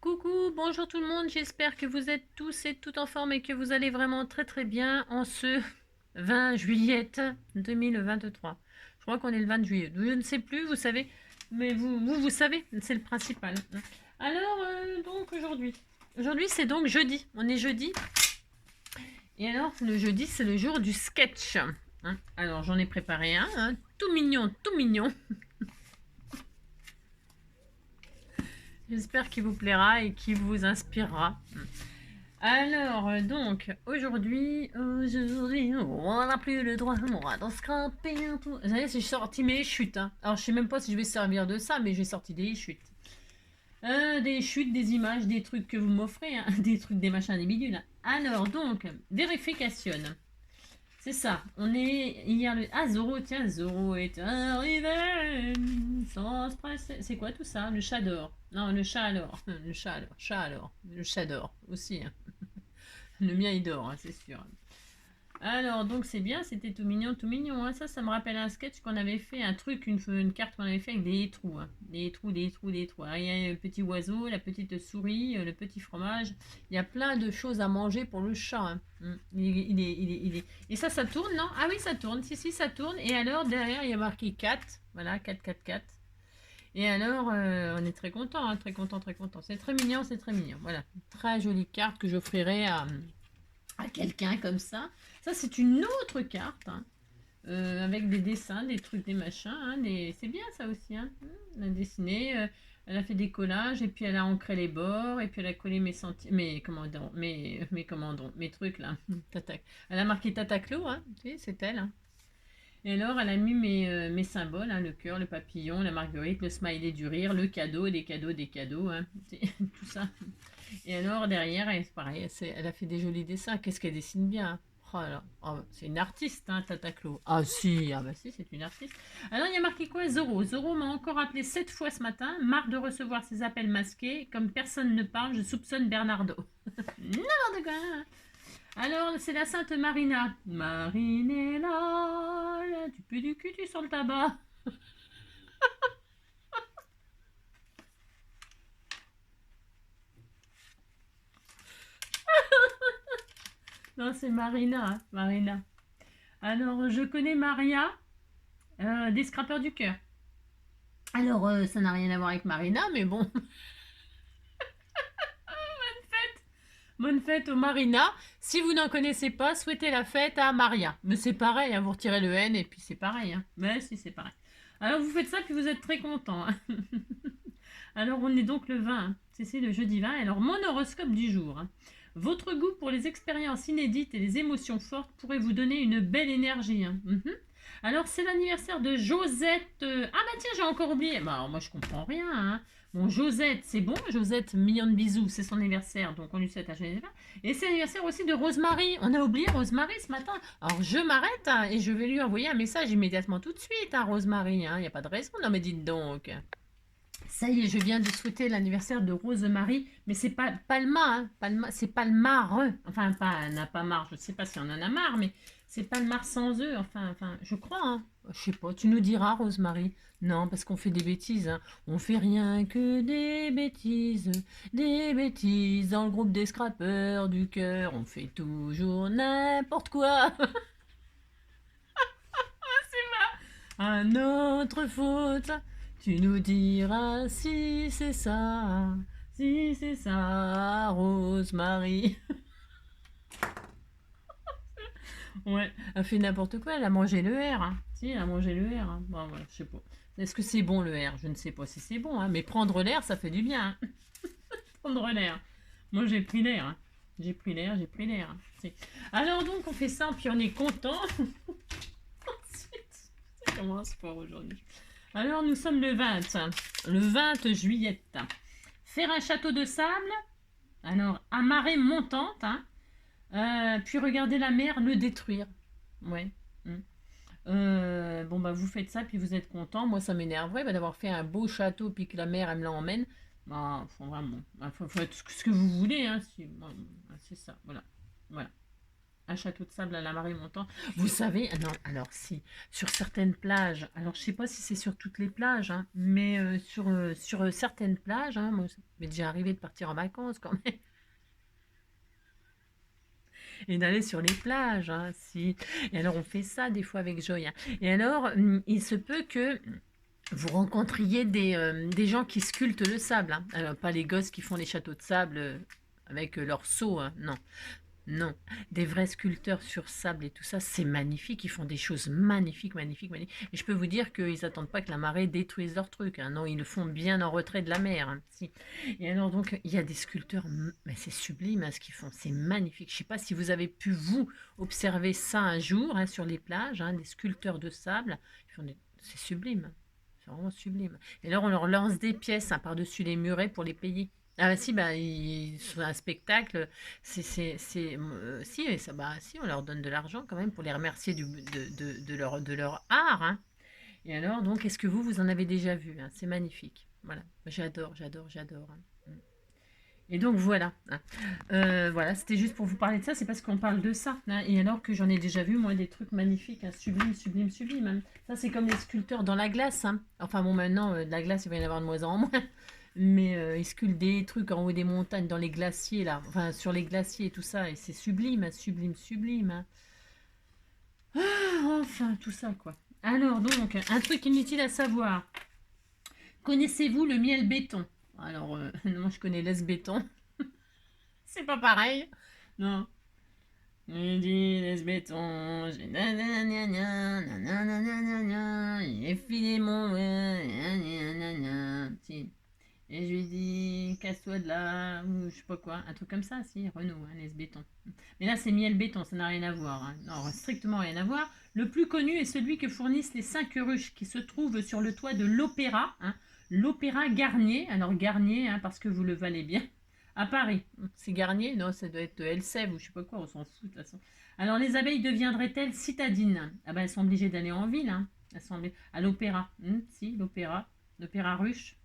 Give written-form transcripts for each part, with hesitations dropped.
Coucou, bonjour tout le monde, j'espère que vous êtes tous et toutes en forme et que vous allez vraiment très très bien en ce 20 juillet 2023. Je crois qu'on est le 20 juillet, je ne sais plus, vous savez, mais vous savez, c'est le principal. Alors, donc aujourd'hui c'est donc jeudi, on est jeudi, et alors le jeudi c'est le jour du sketch. Alors j'en ai préparé un, tout mignon, tout mignon. J'espère qu'il vous plaira et qu'il vous inspirera. Alors, donc, aujourd'hui, on n'a plus le droit, on va dans scraper un tout. Vous savez, j'ai sorti mes chutes. Alors, je sais même pas si je vais servir de ça, mais j'ai sorti des chutes. Des chutes, des images, des trucs que vous m'offrez, des trucs, des machins, des bidules. Alors, donc, vérification. C'est ça, on est hier le... Ah, Zoro, tiens, Zoro est arrivé sans se presser. C'est quoi tout ça? Le chat d'or. Non, le chat alors. Le chat alors. Chat alors. Le chat d'or aussi. Le mien il dort, c'est sûr. Alors, donc c'est bien, c'était tout mignon, tout mignon. Ça me rappelle un sketch qu'on avait fait, un truc, une carte qu'on avait fait avec des trous. Des trous, des trous, des trous. Alors, il y a le petit oiseau, la petite souris, le petit fromage. Il y a plein de choses à manger pour le chat. Et ça tourne, non? Ah oui, ça tourne. Si, ça tourne. Et alors, derrière, il y a marqué 4. Voilà, 4, 4, 4. Et alors, on est très content, très content, très content. C'est très mignon, c'est très mignon. Voilà, très jolie carte que j'offrirai à quelqu'un comme ça. Ça, c'est une autre carte, avec des dessins, des trucs, des machins. C'est bien ça aussi. Elle a dessiné, elle a fait des collages, et puis elle a ancré les bords, et puis elle a collé mes commandants, mes trucs là. Elle a marqué Tataclo, c'est elle. Et alors, elle a mis mes symboles, le cœur, le papillon, la marguerite, le smiley du rire, le cadeau, des cadeaux, des cadeaux, tout ça. Et alors, derrière, c'est pareil, elle a fait des jolis dessins. Qu'est-ce qu'elle dessine bien. Oh là, oh, c'est une artiste, Tata Clo. Ah si, c'est une artiste. Alors, il y a marqué quoi? Zoro. Zoro m'a encore appelé 7 fois ce matin. Marre de recevoir ses appels masqués. Comme personne ne parle, je soupçonne Bernardo. N'importe quoi. Alors, c'est la Sainte Marina. Marinella, tu pues du cul, tu sens le tabac. Non, c'est Marina, Marina. Alors, je connais Maria, des scrappeurs du cœur. Alors, ça n'a rien à voir avec Marina, mais bon. Bonne fête aux Marina. Si vous n'en connaissez pas, souhaitez la fête à Maria. Mais c'est pareil, vous retirez le N et puis c'est pareil. Mais si, c'est pareil. Alors, vous faites ça, puis vous êtes très content. Alors, on est donc le 20. C'est le jeudi 20. Alors, mon horoscope du jour. Votre goût pour les expériences inédites et les émotions fortes pourrait vous donner une belle énergie. Alors, c'est l'anniversaire de Josette. Ah bah tiens, j'ai encore oublié. Bah, alors, moi, je comprends rien. Bon, Josette, c'est bon. Josette, million de bisous. C'est son anniversaire, donc on lui souhaite un joyeux anniversaire. Et c'est l'anniversaire aussi de Rosemary. On a oublié Rosemary ce matin. Alors, je m'arrête et je vais lui envoyer un message immédiatement tout de suite, Rosemary. Il n'y a pas de raison. Non, mais dites donc. Ça y est, je viens de souhaiter l'anniversaire de Rose-Marie, mais c'est pas Palma, Palma, c'est Palmar. Enfin, pas, elle n'a pas marre, je sais pas si on en a marre, mais c'est Palmar sans eux, enfin, je crois, Je sais pas, tu nous diras, Rose-Marie. Non, parce qu'on fait des bêtises, On fait rien que des bêtises dans le groupe des scrappeurs du cœur. On fait toujours n'importe quoi. À notre faute, tu nous diras si c'est ça, Rosemary. Ouais, elle fait n'importe quoi, elle a mangé le R. Si, elle a mangé le R. Bon, voilà, je sais pas. Est-ce que c'est bon le R? Je ne sais pas si c'est bon, mais prendre l'air, ça fait du bien. Prendre l'air. Moi, j'ai pris l'air. J'ai pris l'air, j'ai pris l'air. Alors donc, on fait ça, puis on est content. Ensuite, ça commence fort aujourd'hui. Alors, nous sommes le 20 juillet. Faire un château de sable, alors à marée montante, puis regarder la mer le détruire. Ouais. Bon, bah, vous faites ça, puis vous êtes content. Moi, ça m'énerverait d'avoir fait un beau château, puis que la mer, elle me l'emmène. Bah, faut être ce que vous voulez, c'est ça, voilà. Voilà. un château de sable à la marée montante. Vous savez, ah non, alors si, sur certaines plages, alors je sais pas si c'est sur toutes les plages, hein, mais sur certaines plages, hein, moi, ça m'est déjà arrivé de partir en vacances quand même, et d'aller sur les plages, hein, si. Et alors on fait ça des fois avec Joya. Et alors, il se peut que vous rencontriez des gens qui sculptent le sable, hein. Alors, pas les gosses qui font les châteaux de sable avec leurs seaux, hein, non. Non, des vrais sculpteurs sur sable et tout ça, c'est magnifique. Ils font des choses magnifiques, magnifiques, magnifiques. Et je peux vous dire qu'ils n'attendent pas que la marée détruise leur truc, hein. Non, ils le font bien en retrait de la mer, hein, si. Et alors donc, il y a des sculpteurs, mais c'est sublime, hein, ce qu'ils font. C'est magnifique. Je ne sais pas si vous avez pu vous observer ça un jour, hein, sur les plages, hein, des sculpteurs de sable. C'est sublime. C'est vraiment sublime. Et alors on leur lance des pièces, hein, par-dessus les murets pour les payer. Ah bah si, bah, sur un spectacle, si, ça, bah, si, on leur donne de l'argent quand même pour les remercier de leur art, hein. Et alors, donc, est-ce que vous en avez déjà vu, hein? C'est magnifique. Voilà, j'adore, j'adore, j'adore, hein. Et donc voilà, hein. Voilà, c'était juste pour vous parler de ça, c'est parce qu'on parle de ça, hein. Et alors que j'en ai déjà vu, moi, des trucs magnifiques, hein, sublimes, sublimes, sublimes, hein. Ça, c'est comme les sculpteurs dans la glace, hein. Enfin bon, maintenant, de la glace, il va y en avoir de moins en moins. Mais ils sculptent des trucs en haut des montagnes, dans les glaciers, là. Enfin, sur les glaciers et tout ça. Et c'est sublime, hein, sublime, sublime, hein. Ah, enfin, tout ça, quoi. Alors, donc, un truc inutile à savoir. Connaissez-vous le miel béton? Alors, moi, je connais l'S béton. C'est pas pareil. Non. Je dis l'S béton. J'ai nanana, nanana, j'ai filé mon... Si. Et je lui dis, casse-toi de là, ou je sais pas quoi, un truc comme ça, si, Renault, hein, laisse béton. Mais là, c'est miel béton, ça n'a rien à voir, hein. Non, strictement rien à voir. Le plus connu est celui que fournissent les 5 ruches qui se trouvent sur le toit de l'Opéra, hein, l'Opéra Garnier, alors Garnier, hein, parce que vous le valez bien, à Paris. C'est Garnier? Non, ça doit être Elsève ou je sais pas quoi, on s'en fout de toute façon. Alors, les abeilles deviendraient-elles citadines? Ah ben, elles sont obligées d'aller en ville, hein. Elles sont à l'Opéra, si, l'Opéra Ruche.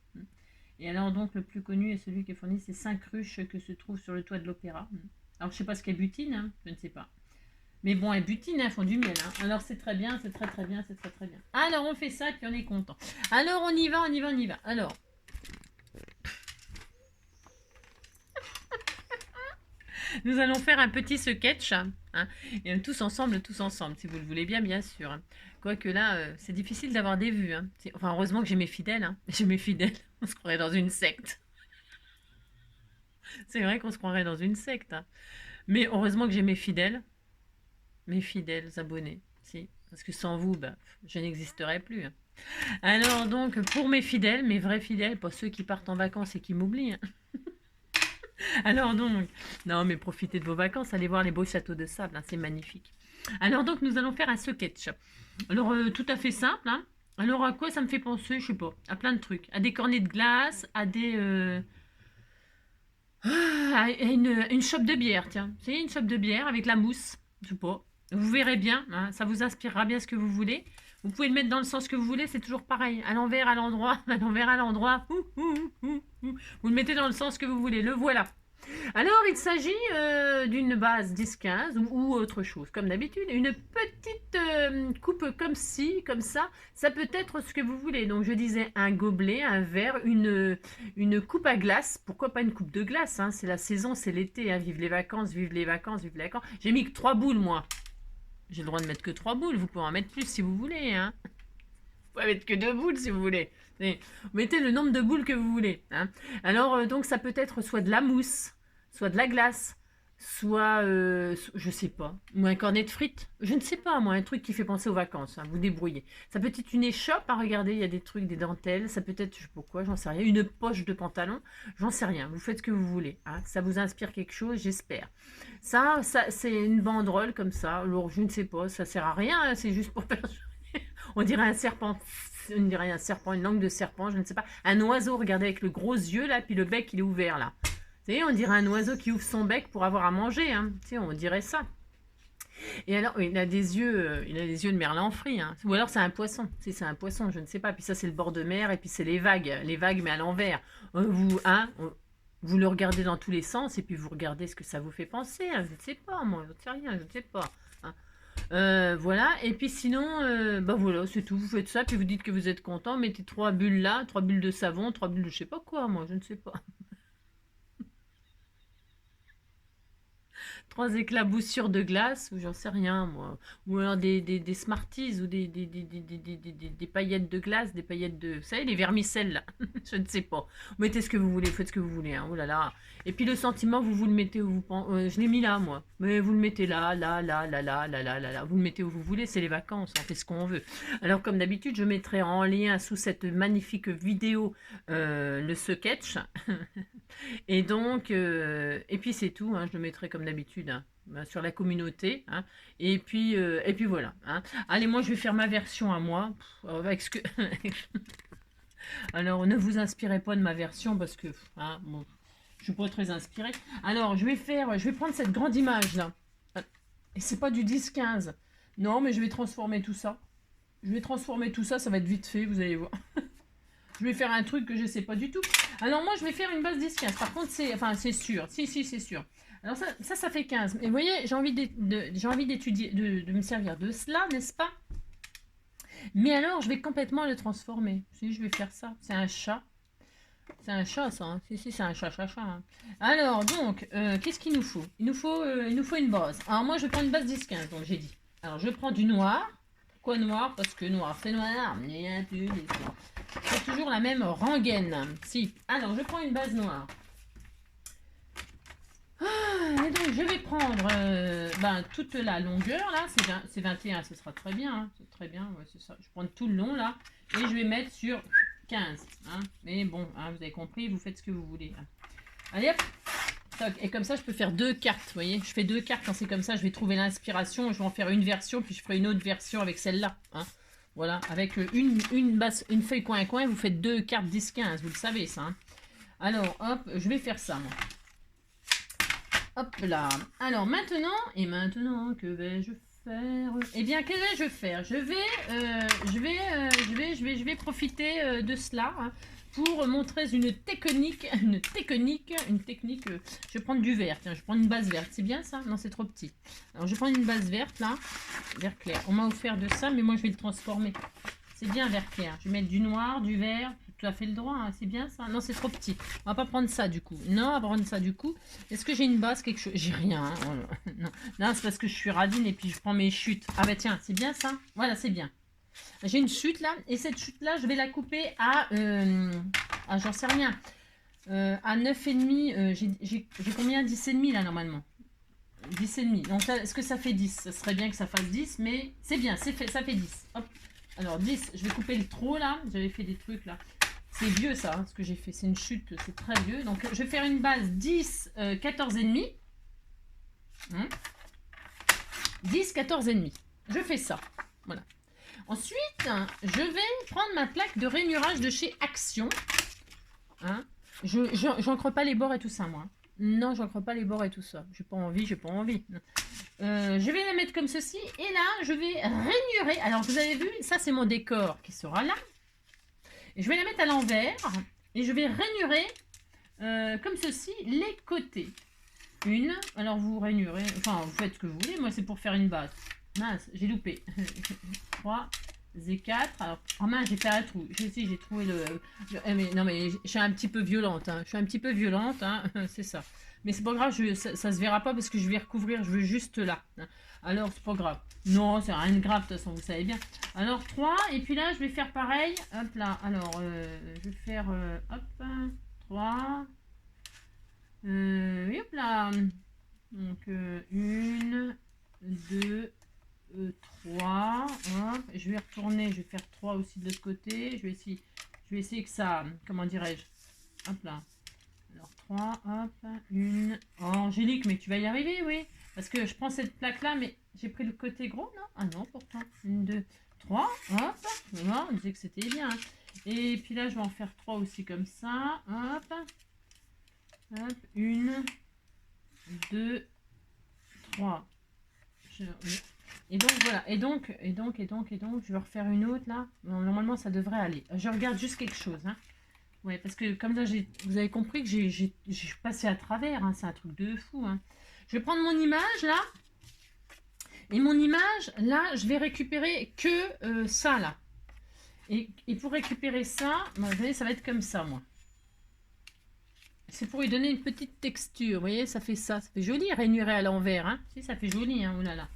Et alors donc le plus connu est celui qui fournit ces 5 ruches que se trouvent sur le toit de l'Opéra. Alors je sais pas ce qu'elle butine, hein, je ne sais pas. Mais bon, elles butinent, elles font du miel, hein. Alors c'est très bien, c'est très très bien, c'est très très bien. Alors on fait ça puis on est content. Alors on y va, on y va, on y va. Alors. Nous allons faire un petit sketch, hein, et tous ensemble, si vous le voulez bien, bien sûr, hein. Quoique là, c'est difficile d'avoir des vues, hein. Enfin, heureusement que j'ai mes fidèles, hein. J'ai mes fidèles, on se croirait dans une secte. C'est vrai qu'on se croirait dans une secte, hein. Mais heureusement que j'ai mes fidèles abonnés, si. Parce que sans vous, bah, je n'existerais plus, hein. Alors donc, pour mes fidèles, mes vrais fidèles, pas ceux qui partent en vacances et qui m'oublient, hein. Alors donc, non mais profitez de vos vacances, allez voir les beaux châteaux de sable, hein, c'est magnifique. Alors donc nous allons faire un sketch. Alors tout à fait simple, hein. Alors à quoi ça me fait penser, je sais pas, à plein de trucs, à des cornets de glace, à des... à une chope de bière, tiens. C'est une chope de bière avec la mousse, je sais pas. Vous verrez bien, hein, ça vous inspirera bien ce que vous voulez. Vous pouvez le mettre dans le sens que vous voulez, c'est toujours pareil. À l'envers, à l'endroit, à l'envers, à l'endroit. Vous le mettez dans le sens que vous voulez. Le voilà. Alors, il s'agit d'une base 10-15 ou autre chose, comme d'habitude. Une petite coupe comme ci, comme ça. Ça peut être ce que vous voulez. Donc, je disais un gobelet, un verre, une coupe à glace. Pourquoi pas une coupe de glace, hein? C'est la saison, c'est l'été, hein. Vive les vacances, vive les vacances, vive les vacances. J'ai mis que 3 boules, moi. J'ai le droit de mettre que 3 boules. Vous pouvez en mettre plus si vous voulez, hein. Vous pouvez mettre que 2 boules si vous voulez. Vous mettez le nombre de boules que vous voulez, hein. Alors, donc, ça peut être soit de la mousse, soit de la glace, soit, je sais pas, ou un cornet de frites. Je ne sais pas, moi, un truc qui fait penser aux vacances, hein, vous débrouillez. Ça peut être une échoppe, hein, regardez, il y a des trucs, des dentelles. Ça peut être, je sais pas quoi, j'en sais rien, une poche de pantalon, j'en sais rien. Vous faites ce que vous voulez, hein. Ça vous inspire quelque chose, j'espère. Ça c'est une banderole comme ça. Alors, je ne sais pas, ça sert à rien, hein, c'est juste pour faire... On dirait un serpent. On dirait un serpent, une langue de serpent, je ne sais pas. Un oiseau, regardez, avec le gros yeux, là, puis le bec, il est ouvert, là. Vous savez, on dirait un oiseau qui ouvre son bec pour avoir à manger, hein. Tu sais, on dirait ça. Et alors, il a des yeux de merlan frit, hein. Ou alors c'est un poisson. Tu sais, c'est un poisson, je ne sais pas. Puis ça, c'est le bord de mer, et puis c'est les vagues mais à l'envers. Vous Vous le regardez dans tous les sens et puis vous regardez ce que ça vous fait penser. Hein. Je ne sais pas, moi, je ne sais rien, je ne sais pas. Hein. Voilà, et puis sinon, bah voilà, c'est tout. Vous faites ça, puis vous dites que vous êtes content. Mettez 3 bulles là, 3 bulles de savon, 3 bulles de je sais pas quoi, moi, je ne sais pas. 3 éclaboussures de glace, ou j'en sais rien, moi. Ou alors des Smarties, ou des paillettes de glace, des paillettes de... Vous savez, les vermicelles, là. Je ne sais pas. Vous mettez ce que vous voulez, faites ce que vous voulez. Hein. Oh là là. Et puis le sentiment, vous le mettez où vous pensez... je l'ai mis là, moi. Mais vous le mettez là, là, là, là, là, là, là, là, là. Vous le mettez où vous voulez, c'est les vacances, on fait ce qu'on veut. Alors, comme d'habitude, je mettrai en lien sous cette magnifique vidéo le sketch. Et donc, et puis c'est tout, hein, je le mettrai comme d'habitude hein, sur la communauté. Hein, et puis voilà. Hein. Allez, moi je vais faire ma version à moi. Avec ce que... Alors, ne vous inspirez pas de ma version parce que hein, bon, je suis pas très inspirée. Alors, je vais prendre cette grande image là. Et c'est pas du 10-15. Non, mais je vais transformer tout ça. Je vais transformer tout ça, ça va être vite fait, vous allez voir. Je vais faire un truc que je ne sais pas du tout. Alors moi, je vais faire une base 10-15. Par contre, c'est sûr. Si, c'est sûr. Alors ça fait 15. Et vous voyez, j'ai envie d'étudier, de me servir de cela, n'est-ce pas? Mais alors, je vais complètement le transformer. Si, je vais faire ça. C'est un chat. C'est un chat, ça. Hein. Si, c'est un chat. Hein. Alors, donc, qu'est-ce qu'il nous faut il nous faut une base. Alors moi, je vais prendre une base 10-15, donc j'ai dit. Alors, je prends du noir. Pourquoi noir? Parce que noir, c'est noir. C'est toujours la même rengaine. Si. Alors, je prends une base noire. Et donc, je vais prendre toute la longueur, là. C'est 21, ce sera très bien. Hein. C'est très bien, ouais, c'est ça. Je prends tout le long, là. Et je vais mettre sur 15. Hein. Mais bon, hein, vous avez compris, vous faites ce que vous voulez. Hein. Allez, hop. Et comme ça, je peux faire 2 cartes, vous voyez. Je fais 2 cartes quand c'est comme ça. Je vais trouver l'inspiration. Je vais en faire une version, puis je ferai une autre version avec celle-là. Hein. Voilà, avec une feuille coin-coin, vous faites 2 cartes 10-15, vous le savez ça. Hein. Alors, hop, je vais faire ça, moi. Hop là. Alors, maintenant, que vais-je faire? Eh bien, que vais-je faire? Je vais profiter de cela hein, pour montrer une technique. Je vais prendre du vert. Tiens, je vais prendre une base verte. C'est bien ça? Non, c'est trop petit. Alors, je vais prendre une base verte là, vert clair. On m'a offert de ça, mais moi je vais le transformer. C'est bien vert clair. Je vais mettre du noir, du vert. Tout à fait le droit, hein. C'est bien ça. Non, c'est trop petit. On va pas prendre ça du coup. Non, on va prendre ça du coup. Est-ce que j'ai une base, quelque chose? J'ai rien. Hein. Oh non, c'est parce que je suis radine et puis je prends mes chutes. Ah bah tiens, c'est bien ça. Voilà, c'est bien. J'ai une chute là. Et cette chute là, je vais la couper à... j'en sais rien. À 9,5. J'ai combien? 10,5 là normalement. 10,5. Donc est-ce que ça fait 10? Ça serait bien que ça fasse 10, mais c'est bien, ça fait 10. Hop. Alors 10, je vais couper le trop là. J'avais fait des trucs là. C'est vieux ça, hein, ce que j'ai fait. C'est une chute, c'est très vieux. Donc je vais faire une base 10, 14,5. 10, 14,5. Je fais ça. Voilà. Ensuite, je vais prendre ma plaque de rainurage de chez Action. Hein. Je n'encre pas les bords et tout ça, moi. Non, je n'encre pas les bords et tout ça. J'ai pas envie. Je vais la mettre comme ceci. Et là, je vais rainurer. Alors, vous avez vu, ça, c'est mon décor qui sera là. Et je vais la mettre à l'envers. Et je vais rainurer comme ceci les côtés. Alors vous rainurez. Enfin, vous faites ce que vous voulez. Moi, c'est pour faire une base. Mince, j'ai loupé. 3 et 4. Alors, oh mince, j'ai fait un trou. J'ai trouvé le... Mais, non, mais je suis un petit peu violente. Hein. Je suis un petit peu violente. Hein. C'est ça. Mais c'est pas grave, ça se verra pas parce que je vais recouvrir. Je veux juste là. Hein. Alors, c'est pas grave. Non, c'est rien de grave, de toute façon, vous savez bien. Alors, 3. Et puis là, je vais faire pareil. Hop là. Alors, je vais faire... hop. 3. Hop là. Donc, 1, 2... 3, hop. Je vais retourner, je vais faire 3 aussi de l'autre côté, je vais essayer que ça, comment dirais-je, hop là, alors 3, hop, 1, oh Angélique, mais tu vas y arriver, oui, parce que je prends cette plaque là, mais j'ai pris le côté gros, non? Ah non, pourtant, 1, 2, 3, hop, voilà, on disait que c'était bien, hein. Et puis là, je vais en faire 3 aussi comme ça, hop, hop, 1, 2, 3, et donc voilà, et donc, je vais refaire une autre là. Normalement ça devrait aller. Je regarde juste quelque chose. Hein. Ouais, parce que comme là, vous avez compris que j'ai passé à travers, hein, c'est un truc de fou. Hein. Je vais prendre mon image là. Et mon image, là, je vais récupérer que ça là. Et pour récupérer ça, vous voyez, ça va être comme ça, moi. C'est pour lui donner une petite texture. Vous voyez, ça fait ça. Ça fait joli, rainuré à l'envers. Hein. Si, ça fait joli, hein, oh là là.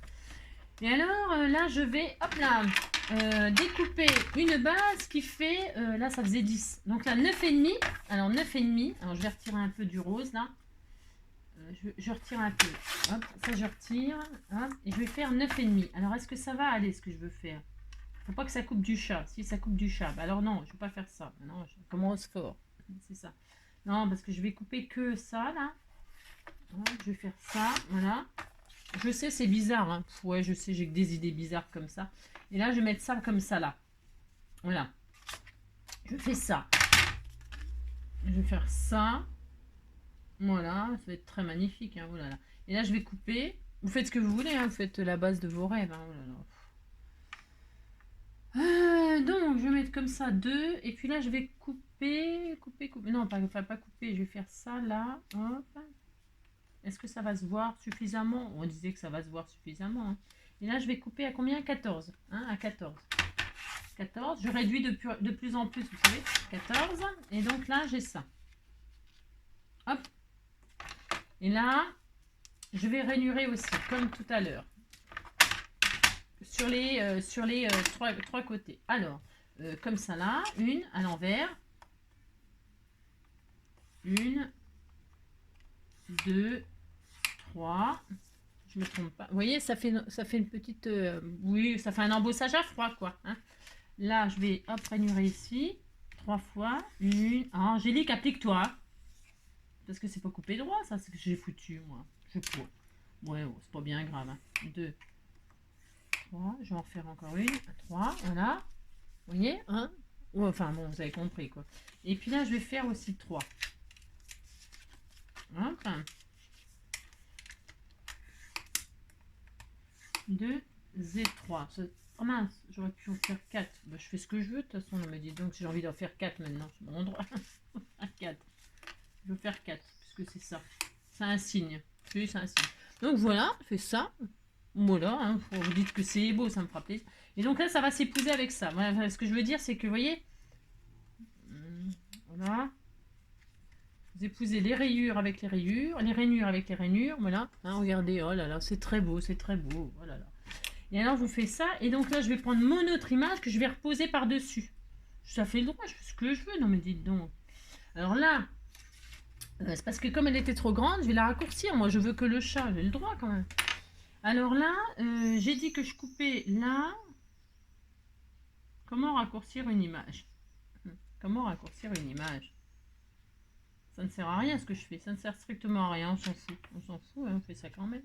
Et alors, là, je vais, hop là, découper une base qui fait, là, ça faisait 10. Donc là, 9,5. Alors, 9,5. Alors, je vais retirer un peu du rose, là. Je retire un peu. Hop, ça, je retire. Hop, et je vais faire 9,5. Alors, est-ce que ça va aller, ce que je veux faire? Faut pas que ça coupe du chat. Si, ça coupe du chat. Bah, alors, non, je ne vais pas faire ça. Non, je commence fort. C'est ça. Non, parce que je vais couper que ça, là. Hop, je vais faire ça, voilà. Je sais, c'est bizarre. Hein. Ouais, je sais, j'ai que des idées bizarres comme ça. Et là, je vais mettre ça comme ça, là. Voilà. Je fais ça. Je vais faire ça. Voilà, ça va être très magnifique. Hein. Voilà. Et là, je vais couper. Vous faites ce que vous voulez. Hein. Vous faites la base de vos rêves. Hein. Donc, je vais mettre comme ça 2. Et puis là, je vais couper. Non, pas couper. Je vais faire ça, là. Hop. Est-ce que ça va se voir suffisamment? On disait que ça va se voir suffisamment. Hein. Et là, je vais couper à combien? 14. Hein, à 14. 14. Je réduis de plus en plus, vous savez. 14. Et donc là, j'ai ça. Hop. Et là, je vais rainurer aussi, comme tout à l'heure. Sur les trois côtés. Alors, comme ça là. Une à l'envers. Une. 2. 3. Je me trompe pas. Vous voyez, ça fait une petite... oui, ça fait un embossage à froid, quoi. Hein. Là, je vais, hop, rainurer ici. 3 fois. Une... Ah, Angélique, applique-toi. Parce que c'est pas coupé droit, ça. C'est que j'ai foutu, moi. Je peux. Ouais, oh, c'est pas bien grave. Hein. 2. 3. Je vais en refaire encore une. 3. Voilà. Vous voyez, hein. Ouais, enfin, bon, vous avez compris, quoi. Et puis là, je vais faire aussi 3. Hop. 2 et 3. Oh mince, j'aurais pu en faire 4. Bah, je fais ce que je veux, de toute façon. On me dit donc si j'ai envie d'en faire 4 maintenant, c'est mon droit. 4. Je vais faire 4, puisque c'est ça. C'est un signe. Oui, c'est un signe. Donc voilà, je fais ça. Voilà, hein, vous dites que c'est beau, ça me fera plaisir. Et donc là, ça va s'épouser avec ça. Voilà, ce que je veux dire, c'est que, vous voyez, voilà. Vous épousez les rayures avec les rayures, les rainures avec les rainures, voilà. Hein, regardez, oh là là, c'est très beau, c'est très beau. Oh là là. Et alors, je vous fais ça. Et donc là, je vais prendre mon autre image que je vais reposer par-dessus. Ça fait le droit, je fais ce que je veux. Non, mais dites donc. Alors là, c'est parce que comme elle était trop grande, je vais la raccourcir. Moi, je veux que le chat, j'ai le droit quand même. Alors là, j'ai dit que je coupais là. Comment raccourcir une image? Comment raccourcir une image? Ça ne sert à rien ce que je fais. Ça ne sert strictement à rien. On s'en fout. On s'en fout, hein, on fait ça quand même.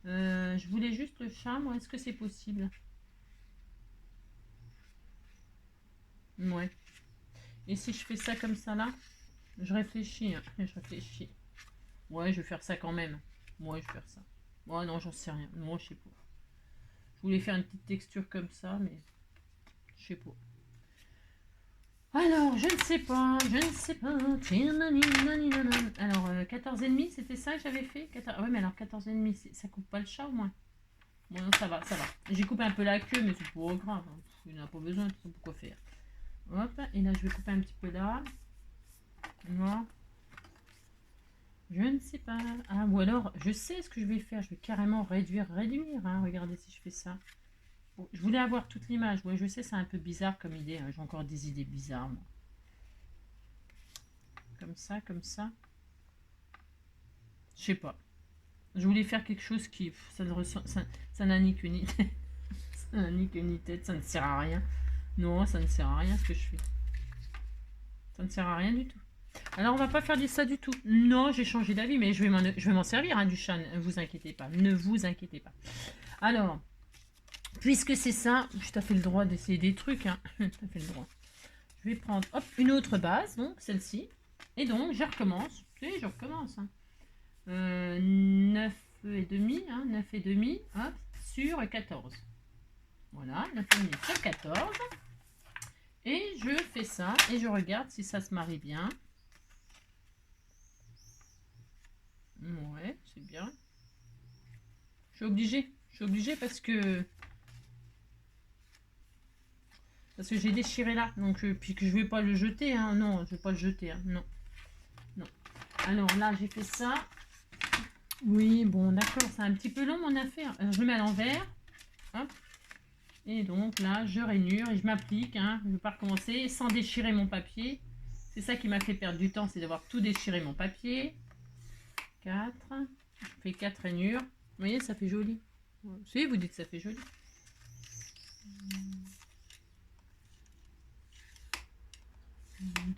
Je voulais juste le chat, moi. Est-ce que c'est possible? Ouais. Et si je fais ça comme ça là? Je réfléchis. Hein. Je réfléchis. Ouais, je vais faire ça quand même. Ouais, je vais faire ça. Ouais, non, j'en sais rien. Moi, je sais pas. Je voulais faire une petite texture comme ça, mais je sais pas. Alors, je ne sais pas, je ne sais pas. Alors, 14,5, c'était ça que j'avais fait 14... Ouais, mais alors 14,5, ça coupe pas le chat au moins? Bon, non, ça va, ça va. J'ai coupé un peu la queue, mais c'est pas grave. Hein. Il n'en a pas besoin, de tout pourquoi faire. Hop, et là, je vais couper un petit peu là. Voilà. Je ne sais pas. Ah, ou alors, je sais ce que je vais faire. Je vais carrément réduire. Hein. Regardez si je fais ça. Bon, je voulais avoir toute l'image. Ouais, je sais, c'est un peu bizarre comme idée. Hein. J'ai encore des idées bizarres, moi. Comme ça, comme ça. Je sais pas. Je voulais faire quelque chose qui... Ça n'a ni qu'une idée. Ça n'a ni qu'une tête. Ça ne sert à rien. Non, ça ne sert à rien ce que je fais. Ça ne sert à rien du tout. Alors, on va pas faire ça du tout. Non, j'ai changé d'avis, mais je vais m'en servir hein, du chat. Ne vous inquiétez pas. Ne vous inquiétez pas. Alors, puisque c'est ça, je t'ai fait le droit d'essayer des trucs. Hein. T'as fait le droit. Je vais prendre hop, une autre base, donc celle-ci. Et donc, je recommence. Oui, je recommence. Hein. 9,5, hein, 9,5, hop, sur 14. Voilà, 9,5 sur 14. Et je fais ça et je regarde si ça se marie bien. Ouais, c'est bien. Je suis obligée parce que j'ai déchiré là. Donc, puis que je vais pas le jeter. Hein. Non, je vais pas le jeter. Hein. Non, non. Alors là, j'ai fait ça. Oui, bon, d'accord, c'est un petit peu long mon affaire. Alors, je mets à l'envers. Hop. Et donc là, je rainure et je m'applique. Hein. Je ne vais pas recommencer sans déchirer mon papier. C'est ça qui m'a fait perdre du temps, c'est d'avoir tout déchiré mon papier. 4. Je fais 4 rainures. Vous voyez, ça fait joli. Si, vous dites que ça fait joli.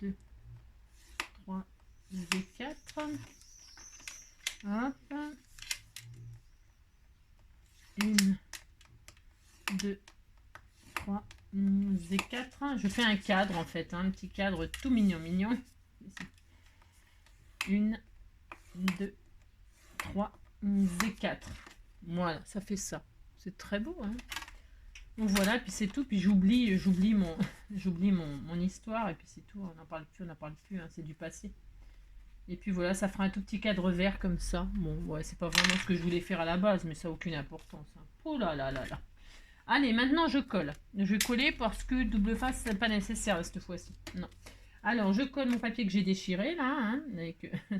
2, 3 et 4. Hop. 1, 2, 3 et 4. Je fais un cadre en fait, un petit cadre tout mignon. 1, 2, 3 et 4. Voilà, ça fait ça. C'est très beau, hein. Donc voilà, puis c'est tout. Puis j'oublie mon histoire et puis c'est tout. On n'en parle plus, hein, c'est du passé. Et puis voilà, ça fera un tout petit cadre vert comme ça. Bon, ouais, c'est pas vraiment ce que je voulais faire à la base, mais ça n'a aucune importance. Hein. Oh là là là là. Allez, maintenant je colle. Je vais coller parce que double face, c'est pas nécessaire cette fois-ci. Non. Alors, je colle mon papier que j'ai déchiré là. Hein,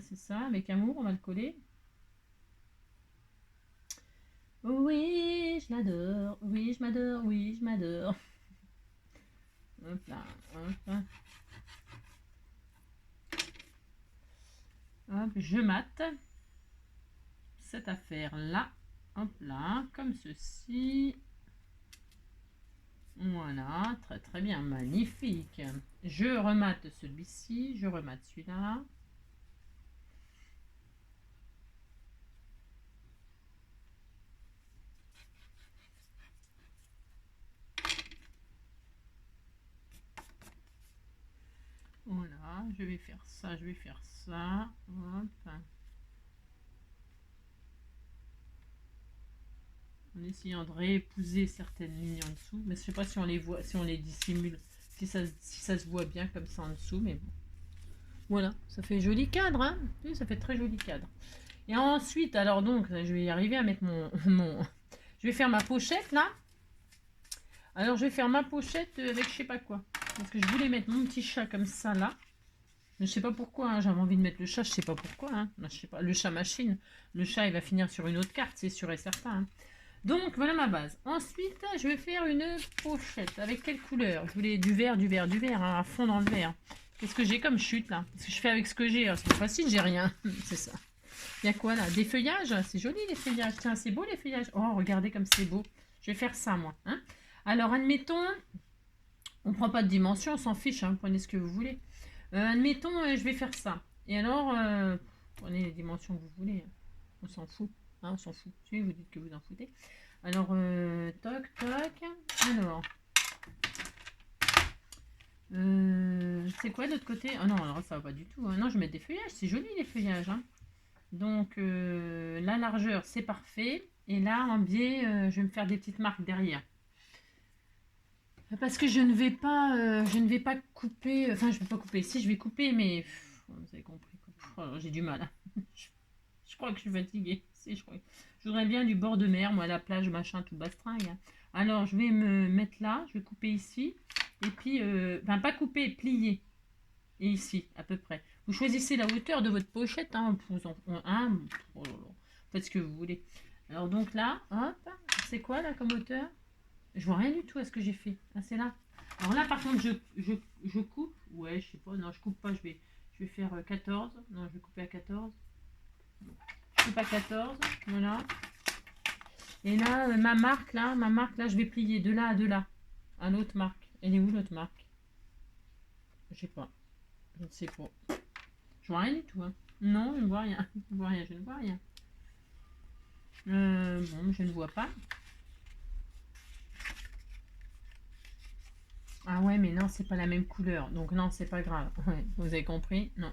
c'est ça, avec amour, on va le coller. Oui, je l'adore. Oui, je m'adore. Oui, je m'adore. Hop là, hop là. Hop, je mate cette affaire-là. Hop là, comme ceci. Voilà, très très bien, magnifique. Je remate celui-ci, je remate celui-là. Voilà, je vais faire ça, je vais faire ça. Hop. En essayant de réépouser certaines lignes en dessous. Mais je ne sais pas si on les voit, si on les dissimule, si ça se voit bien comme ça en dessous, mais bon. Voilà, ça fait joli cadre, hein. Oui, ça fait très joli cadre. Et ensuite, alors donc, je vais y arriver à mettre je vais faire ma pochette, là. Alors, je vais faire ma pochette avec je sais pas quoi. Parce que je voulais mettre mon petit chat comme ça, là. Mais je sais pas pourquoi, hein. J'avais envie de mettre le chat, je sais pas pourquoi, hein. Je sais pas, le chat machine. Le chat, il va finir sur une autre carte, c'est sûr et certain, hein. Donc, voilà ma base. Ensuite, je vais faire une pochette. Avec quelle couleur? Je voulais du vert, hein, à fond dans le vert. Qu'est-ce que j'ai comme chute, là? Qu'est-ce que je fais avec ce que j'ai? C'est pas facile, j'ai rien. C'est ça. Il y a quoi, là? Des feuillages? C'est joli, les feuillages. Tiens, c'est beau, les feuillages. Oh, regardez comme c'est beau. Je vais faire ça, moi. Hein, alors, admettons... On prend pas de dimension, on s'en fiche. Hein, prenez ce que vous voulez. Admettons, je vais faire ça. Et alors, prenez les dimensions que vous voulez. Hein. On s'en fout. Hein, on s'en fout. Si vous dites que vous en foutez. Alors, toc, toc. Alors, c'est quoi de l'autre côté? Oh non, alors ça va pas du tout. Hein. Non, je vais mettre des feuillages. C'est joli les feuillages. Hein. Donc, la largeur, c'est parfait. Et là, en biais, je vais me faire des petites marques derrière. Parce que je ne vais pas couper. Enfin, je ne vais pas couper. Si, je vais couper, mais vous avez compris. Oh, j'ai du mal. Je crois que je suis fatiguée. Si, je voudrais bien du bord de mer, moi, la plage, machin, tout bastringue. Hein. Alors, je vais me mettre là. Je vais couper ici. Et puis, enfin, pas couper, plier. Et ici, à peu près. Vous choisissez la hauteur de votre pochette. Hein, faites ce que vous voulez. Alors, donc là, hop. C'est quoi, là, comme hauteur? Je vois rien du tout à ce que j'ai fait. Ah, c'est là. Alors là, par contre, je coupe. Ouais, je sais pas. Non, je coupe pas. Je vais faire 14. Non, je vais couper à 14. Je coupe à 14. Voilà. Et là, ma marque, là, je vais plier de là à de là. À l'autre marque. Elle est où, l'autre marque? Je sais pas. Je ne sais pas. Je vois rien du tout. Hein. Non, je ne vois rien. Je ne vois rien. Bon, je ne vois pas. Ah ouais, mais non, c'est pas la même couleur. Donc non, c'est pas grave. Ouais, vous avez compris? Non.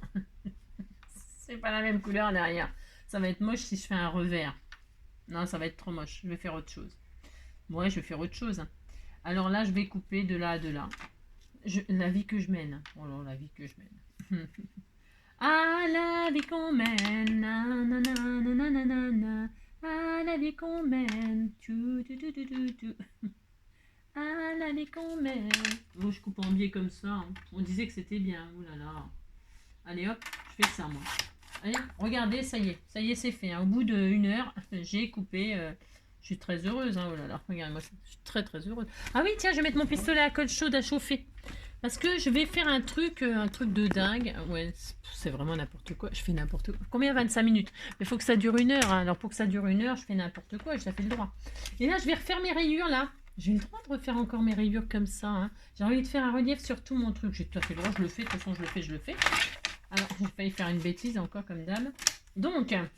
C'est pas la même couleur derrière. Ça va être moche si je fais un revers. Non, ça va être trop moche. Je vais faire autre chose. Ouais, je vais faire autre chose. Alors là, je vais couper de là à de là. La vie que je mène. Oh là, la vie que je mène. Ah, la vie qu'on mène. Nanana, nanana, ah, la vie qu'on mène. Ah, la vie qu'on mène. Oh, je coupe en biais comme ça. Hein. On disait que c'était bien. Ouh là là. Allez hop, je fais ça moi. Allez, regardez, ça y est, c'est fait. Hein. Au bout d'une heure, j'ai coupé. Je suis très heureuse. Hein. Oh là là, regarde, moi, je suis très très heureuse. Ah oui, tiens, je vais mettre mon pistolet à colle chaude à chauffer. Parce que je vais faire un truc de dingue. Ouais, c'est vraiment n'importe quoi. Je fais n'importe quoi. Combien? 25 minutes. Mais il faut que ça dure 1 heure. Hein. Alors pour que ça dure 1 heure, je fais n'importe quoi. Ça fait le droit. Et là, je vais refaire mes rayures là. J'ai le droit de refaire encore mes rayures comme ça. Hein. J'ai envie de faire un relief sur tout mon truc. J'ai tout à fait le droit. Je le fais. De toute façon, je le fais. Alors, j'ai failli faire une bêtise encore comme dame. Donc, il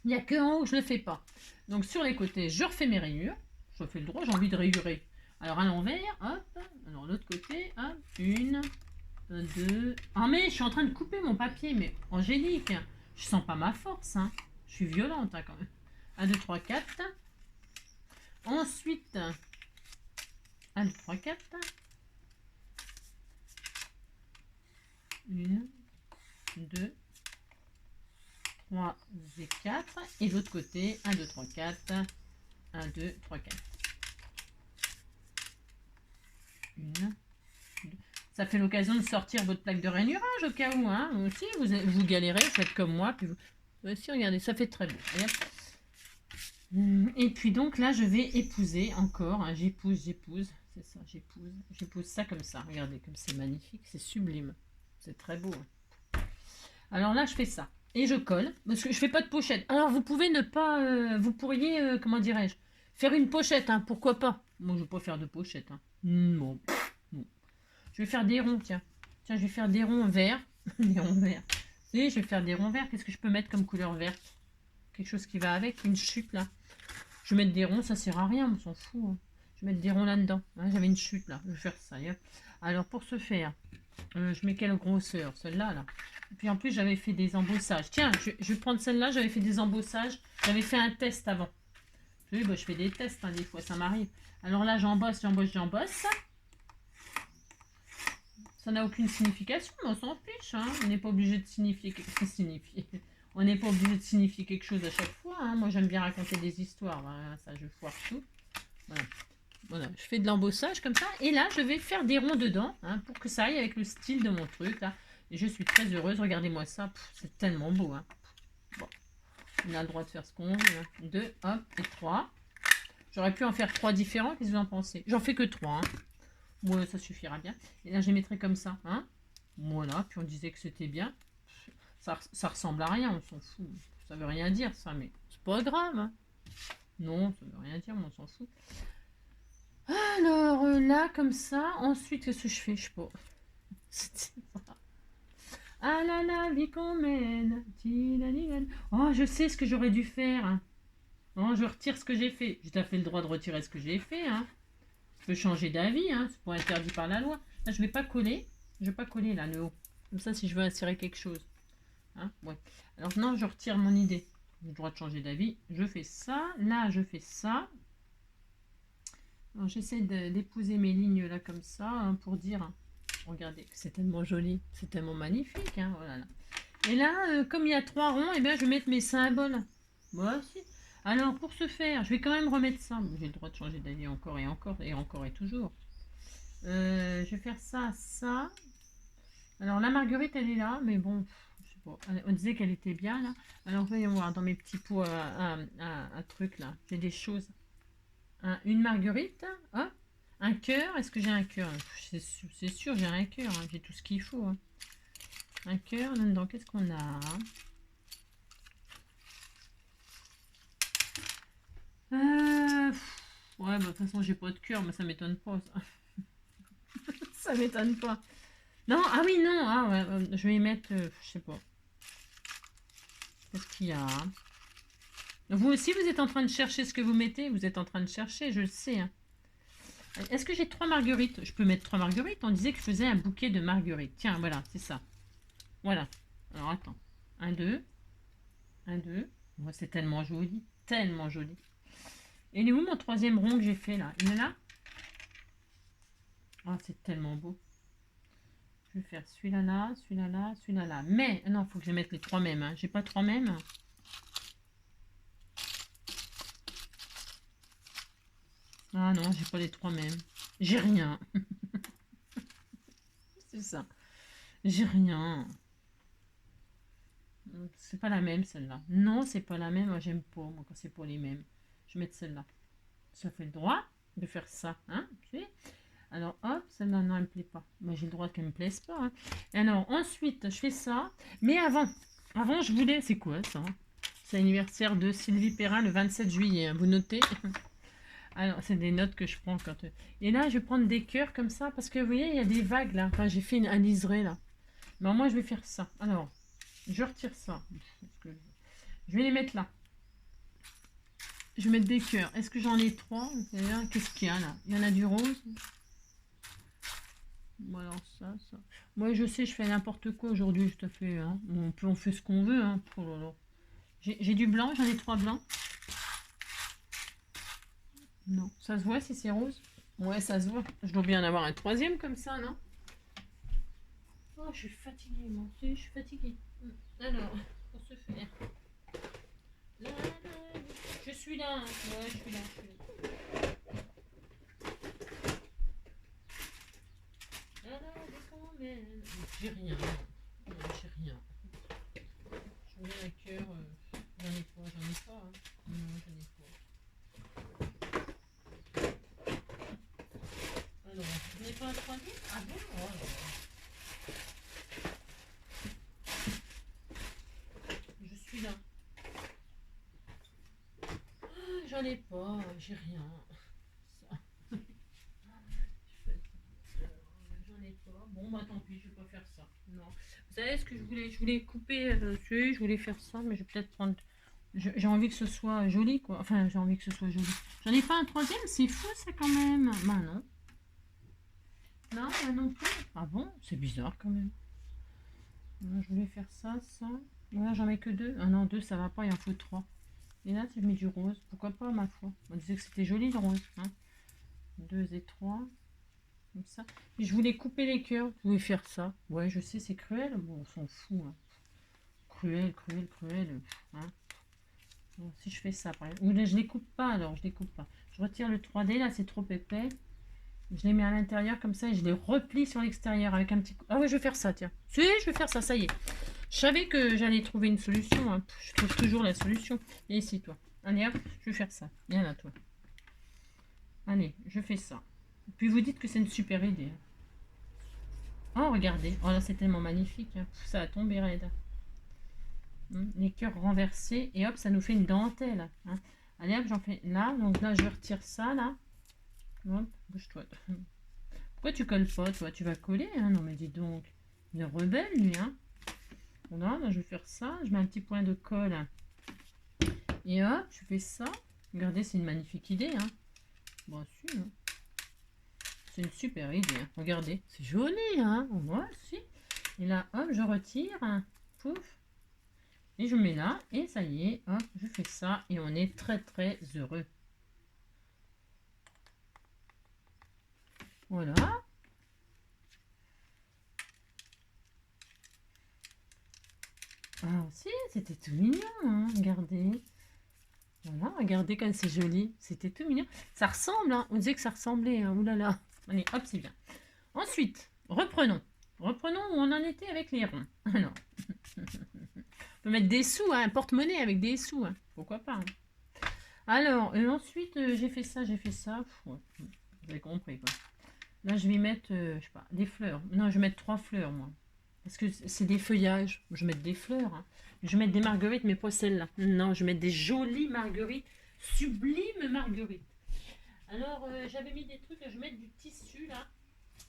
n'y a que en haut que je ne le fais pas. Donc, sur les côtés, je refais mes rayures. Je fais le droit. J'ai envie de rayurer. Alors, à l'envers, hop. Alors, l'autre côté, hop. 1, 2. Ah, mais je suis en train de couper mon papier. Mais Angélique, je sens pas ma force. Hein. Je suis violente hein, quand même. 1, 2, 3, 4. Ensuite, 1, 2, 3, 4. 1, 2, 3 et 4. Et l'autre côté, 1, 2, 3, 4. 1, 2, 3, 4. 1, 2. Ça fait l'occasion de sortir votre plaque de rainurage au cas où. Hein. Aussi, vous galérez, faites comme moi. Puis vous... Aussi, regardez, ça fait très beau. Et puis donc là, je vais épouser encore. Hein. J'épouse. C'est ça, j'épouse. J'épouse ça comme ça. Regardez, comme c'est magnifique. C'est sublime. C'est très beau. Hein. Alors là, je fais ça. Et je colle. Parce que je fais pas de pochette. Alors, vous pouvez ne pas... vous pourriez, comment dirais-je, faire une pochette. Hein, pourquoi pas? Moi, je ne vais pas faire de pochette. Hein. Non. Je vais faire des ronds, tiens. Tiens, je vais faire des ronds verts. Des ronds verts. Et je vais faire des ronds verts. Qu'est-ce que je peux mettre comme couleur verte? Quelque chose qui va avec, une chute là. Je vais mettre des ronds, ça sert à rien, on s'en fout. Hein. Je vais mettre des ronds là-dedans. Hein, j'avais une chute là, je vais faire ça. Hein. Alors pour ce faire, je mets quelle grosseur? Celle-là là. Et puis en plus j'avais fait des embossages. Tiens, je vais prendre celle-là, j'avais fait des embossages. J'avais fait un test avant. Oui, bah, je fais des tests, hein, des fois ça m'arrive. Alors là j'embosse. Ça n'a aucune signification, mais on s'en fiche. Hein. On n'est pas obligé de signifier. On n'est pas obligé de signifier quelque chose à chaque fois. Hein. Moi, j'aime bien raconter des histoires. Voilà, ça, je foire tout. Voilà. Je fais de l'embossage comme ça. Et là, je vais faire des ronds dedans hein, pour que ça aille avec le style de mon truc. Là. Et je suis très heureuse. Regardez-moi ça. C'est tellement beau. Hein. Bon. On a le droit de faire ce qu'on veut. Hein. 2, hop, et 3. J'aurais pu en faire 3 différents. Qu'est-ce que vous en pensez? J'en fais que 3. Hein. Ouais, ça suffira bien. Et là, je les mettrai comme ça. Hein. Voilà. Puis on disait que c'était bien. Ça ressemble à rien, on s'en fout. Ça veut rien dire, ça, mais c'est pas grave. Hein. Non, ça veut rien dire, mais on s'en fout. Alors, là, comme ça. Ensuite, qu'est-ce que je fais? Je sais pas. Ah là là, vie qu'on mène. Oh, je sais ce que j'aurais dû faire. Hein. Oh, je retire ce que j'ai fait. J'ai tout à fait le droit de retirer ce que j'ai fait. Hein. Je peux changer d'avis, hein. C'est pas interdit par la loi. Là, je vais pas coller. Je vais pas coller, là, le haut. Comme ça, si je veux insérer quelque chose. Hein, ouais. Alors non, je retire mon idée. J'ai le droit de changer d'avis. Je fais ça. Là, je fais ça. J'essaie d'épouser mes lignes là comme ça hein, pour dire. Hein, regardez, c'est tellement joli. C'est tellement magnifique. Hein, voilà, là. Et là, comme il y a 3 ronds, et bien, je vais mettre mes symboles. Moi aussi. Alors, pour ce faire, je vais quand même remettre ça. J'ai le droit de changer d'avis encore et encore et encore et toujours. Je vais faire ça, ça. Alors, la marguerite, elle est là, mais bon... Bon, on disait qu'elle était bien là. Alors voyons voir dans mes petits pots un truc là. J'ai des choses. Une marguerite. Hein, un cœur. Est-ce que j'ai un cœur? C'est sûr, j'ai un cœur. Hein. J'ai tout ce qu'il faut. Hein. Un cœur. Là-dedans, qu'est-ce qu'on a? Ouais, bah, de toute façon, j'ai pas de cœur, mais ça m'étonne pas. Ça, ça m'étonne pas. Non, ah oui, non. Ah, ouais, je vais y mettre, je sais pas. Qu'est-ce qu'il y a? Vous aussi, vous êtes en train de chercher ce que vous mettez? Vous êtes en train de chercher, je le sais. Hein. Est-ce que j'ai 3 marguerites? Je peux mettre 3 marguerites? On disait que je faisais un bouquet de marguerites. Tiens, voilà, c'est ça. Voilà. Alors, attends. 1, 2. 1, 2. Oh, c'est tellement joli. Tellement joli. Et il est où mon 3e rond que j'ai fait, là? Il est là? Oh, c'est tellement beau. Je vais faire celui-là là, celui-là là, celui-là là. Mais, non, il faut que je mette les trois mêmes. Hein. J'ai pas trois mêmes. Ah non, j'ai pas les trois mêmes. J'ai rien. C'est ça. J'ai rien. C'est pas la même celle-là. Non, c'est pas la même. Moi, j'aime pas, moi, quand c'est pas les mêmes. Je vais mettre celle-là. Ça fait le droit de faire ça. Hein, okay. Alors, hop, celle-là, non, elle me plaît pas. Moi, j'ai le droit qu'elle me plaise pas. Hein. Et alors, ensuite, je fais ça. Mais avant, je voulais... C'est quoi, ça? C'est l'anniversaire de Sylvie Perrin, le 27 juillet. Hein, vous notez? Alors, c'est des notes que je prends quand... Et là, je vais prendre des cœurs comme ça. Parce que, vous voyez, il y a des vagues, là. Enfin, j'ai fait un liseré, là. Mais moi, je vais faire ça. Alors, je retire ça. Je vais les mettre là. Je vais mettre des cœurs. Est-ce que j'en ai trois? Qu'est-ce qu'il y a là? Il y en a du rose. Voilà, ça. Moi, je sais, je fais n'importe quoi aujourd'hui, je te fais. Hein. On fait ce qu'on veut. Hein. Oh là là. J'ai du blanc, j'en ai trois blancs. Non, ça se voit si c'est rose? Ouais, ça se voit. Je dois bien en avoir un troisième comme ça, non? Oh, je suis fatiguée, moi. Je suis fatiguée. Alors, pour se faire. Là, là, je suis là. Ouais, je suis là. J'ai rien. Non, j'ai rien. Je reviens à cœur. J'en ai pas. Hein. Non, j'en ai pas. Alors, je n'ai pas un troisième? Ah bon? Oh là là. Je suis là. Ah, j'en ai pas. J'ai rien. Ça. J'en ai pas. Bon, bah tant pis, je vais pas faire ça. Non. Vous savez ce que je voulais? Je voulais couper je voulais faire ça, mais je vais peut-être prendre. J'ai envie que ce soit joli, quoi. Enfin, j'ai envie que ce soit joli. J'en ai pas un troisième, c'est fou ça quand même. Bah non. Non, non plus. Ah bon? C'est bizarre quand même. Non, je voulais faire ça, ça. Voilà, j'en mets que deux. Ah non, deux, ça va pas, il en faut trois. Et là, je mets du rose. Pourquoi pas, ma foi? On disait que c'était joli le rose. Hein. Deux et trois. Comme ça. Et je voulais couper les cœurs. Je voulais faire ça. Ouais, je sais, c'est cruel. Bon, on s'en fout. Hein. Cruel. Hein. Bon, si je fais ça, par exemple. Ou là, je les coupe pas, alors. Je les coupe pas. Je retire le 3D, là, c'est trop épais. Je les mets à l'intérieur comme ça et je les replie sur l'extérieur avec un petit... Ah oui, je vais faire ça, tiens. Si, je vais faire ça, ça y est. Je savais que j'allais trouver une solution. Hein. Je trouve toujours la solution. Et ici, toi. Allez, hop, je vais faire ça. Viens là, toi. Allez, je fais ça. Puis vous dites que c'est une super idée. Oh, regardez. Oh là, c'est tellement magnifique. Hein. Ça a tombé raide. Les cœurs renversés. Et hop, ça nous fait une dentelle. Hein. Allez, hop, j'en fais là. Donc là, je retire ça, là. Hop, bouge-toi. Pourquoi tu colles pas, toi? Tu vas coller, hein? Non, mais dis donc. Il est rebelle, lui, hein? Voilà, là, je vais faire ça. Je mets un petit point de colle. Et hop, je fais ça. Regardez, c'est une magnifique idée, hein? Bon, si, hein. C'est une super idée. Hein. Regardez, c'est joli, hein? Moi aussi. Et là, hop, je retire. Hein. Pouf. Et je mets là. Et ça y est, hop, je fais ça. Et on est très, très heureux. Voilà. Ah, si, c'était tout mignon, hein? Regardez. Voilà, regardez comme c'est joli. C'était tout mignon. Ça ressemble, hein? On disait que ça ressemblait. Hein. Ouh là là. Allez, hop, c'est bien. Ensuite, reprenons. Reprenons où on en était avec les ronds. Alors, on peut mettre des sous, hein, un porte-monnaie avec des sous. Hein. Pourquoi pas. Hein. Alors, ensuite, j'ai fait ça. Ouais, vous avez compris, quoi. Là, je vais mettre, je sais pas, des fleurs. Non, je vais mettre 3 fleurs, moi. Parce que c'est des feuillages. Je vais mettre des fleurs. Hein. Je vais mettre des marguerites, mais pas celles-là. Non, je vais mettre des jolies marguerites. Sublimes marguerites. Alors, j'avais mis des trucs. Je vais mettre du tissu, là.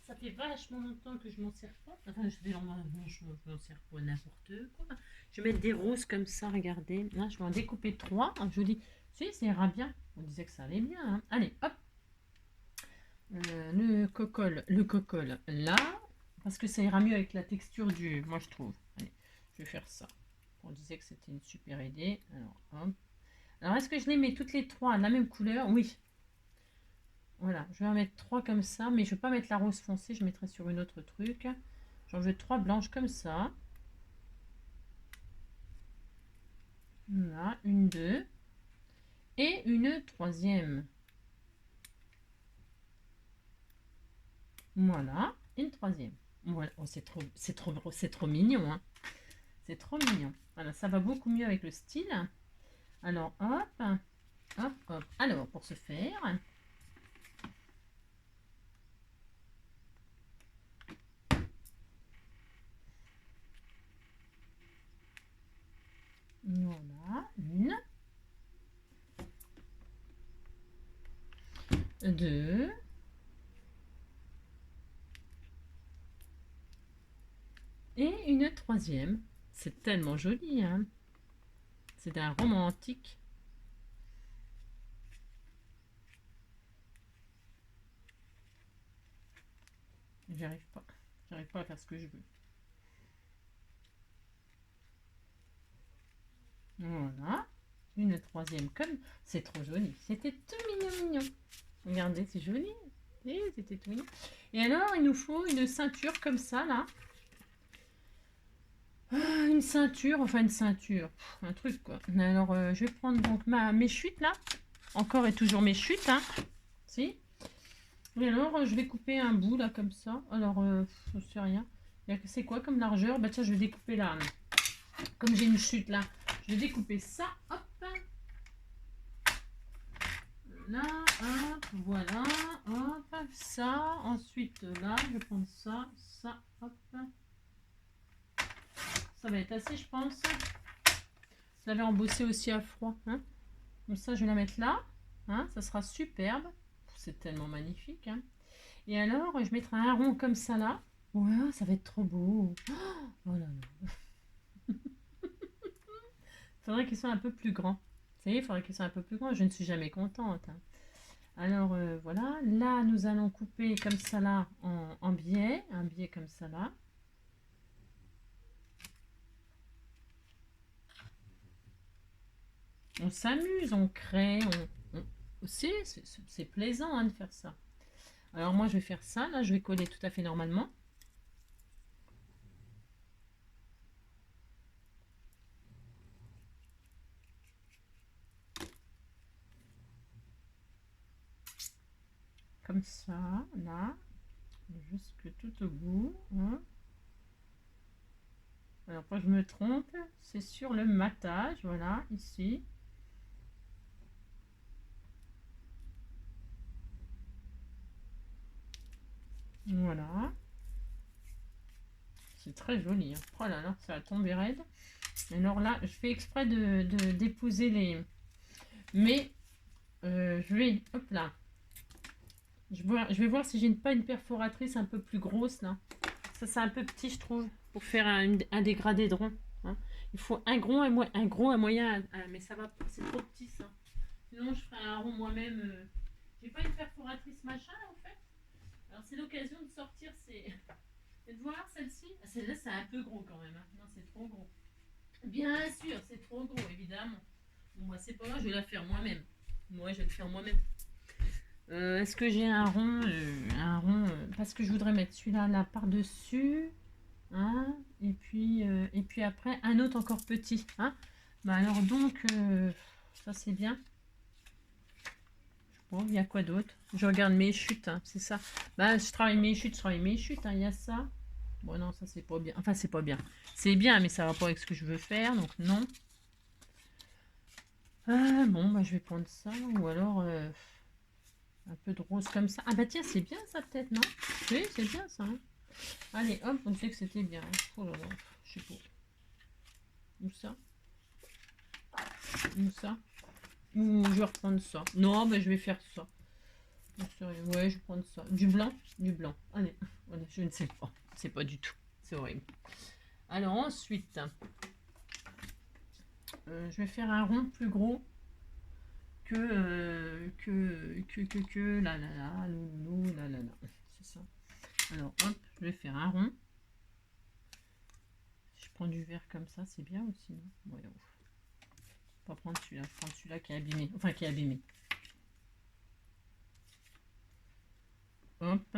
Ça fait vachement longtemps que je m'en sers pas. Enfin, je m'en sers pas n'importe quoi. Je vais mettre des roses comme ça, regardez. Là, je vais en découper 3. Je vous dis, si, ça ira bien. On disait que ça allait bien. Hein. Allez, hop. Le cocol là. Parce que ça ira mieux avec la texture du... Moi, je trouve. Allez, je vais faire ça. On disait que c'était une super idée. Alors, hop. Alors, est-ce que je les mets toutes les 3 de la même couleur? Oui. Voilà, je vais en mettre 3 comme ça. Mais je ne vais pas mettre la rose foncée. Je mettrai sur une autre truc. J'en veux 3 blanches comme ça. Voilà, une, deux. Et une troisième. Voilà, une troisième. Voilà, oh, c'est trop mignon, hein. C'est trop mignon. Voilà, ça va beaucoup mieux avec le style. Alors, hop, hop, hop. Alors, pour ce faire, voilà, une, deux, et une troisième. C'est tellement joli, hein. C'est un roman antique. J'arrive pas. J'arrive pas à faire ce que je veux. Voilà. Une troisième comme. C'est trop joli. C'était tout mignon, mignon. Regardez, c'est joli. Et c'était tout mignon. Et alors, il nous faut une ceinture comme ça, là. Une ceinture, enfin une ceinture. Un truc, quoi. Alors, je vais prendre donc mes chutes, là. Encore et toujours mes chutes, hein. Si. Et alors, je vais couper un bout, là, comme ça. Alors, je sais rien. C'est quoi comme largeur? Bah tiens, je vais découper là. Comme j'ai une chute, là. Je vais découper ça. Hop. Là, hop, voilà, hop, ça, ensuite là, je vais prendre ça, ça, hop, ça va être assez, je pense. Je l'avais embossé aussi à froid, hein. Comme ça, je vais la mettre là, hein, ça sera superbe, c'est tellement magnifique, hein. Et alors, je mettrai un rond comme ça là, ouais, ça va être trop beau. Oh là là. Faudrait qu'ils soient un peu plus grands. Vous savez, il faudrait qu'ils soient un peu plus grands, je ne suis jamais contente, hein. Alors voilà, là nous allons couper comme ça là en biais, un biais comme ça là. On s'amuse, on crée, c'est plaisant, hein, de faire ça. Alors moi je vais faire ça, là je vais coller tout à fait normalement. Comme ça, là, jusque tout au bout, hein. Alors pas je me trompe, c'est sur le matage, voilà, ici. Voilà. C'est très joli, hein. Oh là là, ça va tomber raide. Alors là, je fais exprès d'épouser les... Mais je vais... Hop là. Je vais voir si j'ai pas une perforatrice un peu plus grosse là. Ça c'est un peu petit je trouve pour faire un dégradé de rond, hein. Il faut un gros, un moyen, mais ça va, c'est trop petit ça. Sinon je ferai un rond moi-même. J'ai pas une perforatrice machin en fait. Alors c'est l'occasion de sortir ces... Et de voir celle-ci. Celle-là c'est un peu gros quand même, hein. Non c'est trop gros. Bien sûr c'est trop gros évidemment. Bon, moi c'est pas grave, je vais la faire moi-même. Moi je vais le faire moi-même. Est-ce que j'ai un rond, parce que je voudrais mettre celui-là là par-dessus, hein, et puis après un autre encore petit, hein. Bah alors donc ça c'est bien. Bon, il y a quoi d'autre? Je regarde mes chutes, hein, c'est ça. Bah je travaille mes chutes, hein, il y a ça. Bon non, ça c'est pas bien. Enfin c'est pas bien. C'est bien mais ça va pas avec ce que je veux faire, donc non. Bon bah je vais prendre ça ou alors un peu de rose comme ça. Ah bah tiens, c'est bien ça peut-être, non? Oui, c'est bien ça, hein. Allez, hop, on sait que c'était bien. Oh là là, je sais pas. Ou ça. Ou ça. Ou je vais reprendre ça. Non, bah je vais faire ça. Ouais, je vais prendre ça. Du blanc? Du blanc. Allez, voilà, je ne sais pas. C'est pas du tout. C'est horrible. Alors ensuite, je vais faire un rond plus gros que là là là, loulou, là là là. C'est ça. Alors hop, je vais faire un rond. Je prends du vert comme ça, c'est bien aussi, non? Ouais, pas prendre celui-là, je prends celui-là qui est abîmé. Enfin, qui est abîmé. Hop.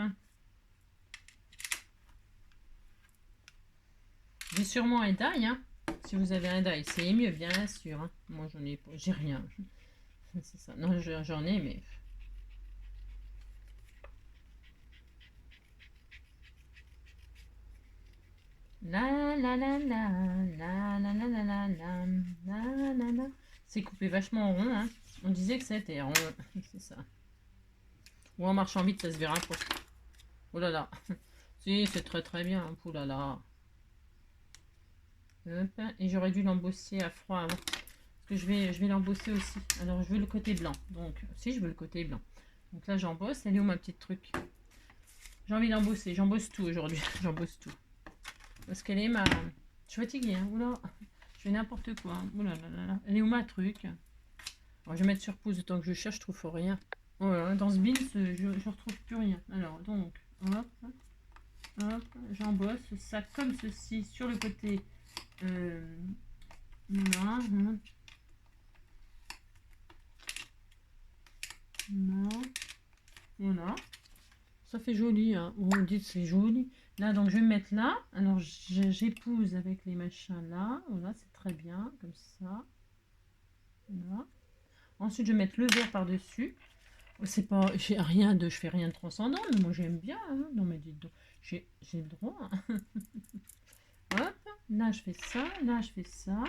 sûrement un die, hein. Si vous avez un die, c'est mieux, bien sûr. Hein. Moi, j'en ai pas, j'ai rien. C'est ça. Non, j'en ai, mais... La la la la la la la la la la la la la. C'est coupé vachement en rond, hein. On disait que c'était rond. C'est ça. Ou en marchant vite, ça se verra pas. Oh là là. Si, c'est très très bien. Oh là là. Hop. Et j'aurais dû l'embosser à froid avant. Parce que je vais l'embosser aussi. Alors, je veux le côté blanc. Donc, si, je veux le côté blanc. Donc là, j'embosse. Elle est où ma petite truc? J'ai envie d'embosser. J'embosse tout aujourd'hui. J'embosse tout. Parce qu'elle est ma... Je suis fatiguée, hein. Oula. Je fais n'importe quoi. Hein. Oula là là là. Elle est où ma truc? Alors, je vais mettre sur pause le temps que je cherche. Je trouve rien. Voilà. Dans ce bin, je retrouve plus rien. Alors, donc, hop. Hop. J'embosse ça comme ceci sur le côté... là. Non. Voilà. Ça fait joli, hein. On dit que c'est joli. Là, donc, je vais me mettre là. Alors, j'épouse avec les machins là. Voilà, c'est très bien, comme ça. Voilà. Ensuite, je vais mettre le vert par-dessus. C'est pas... Je fais rien de transcendant, mais moi, j'aime bien. Hein. Non, mais dites donc. J'ai le droit. Hein. Hop. Là, je fais ça. Là, je fais ça.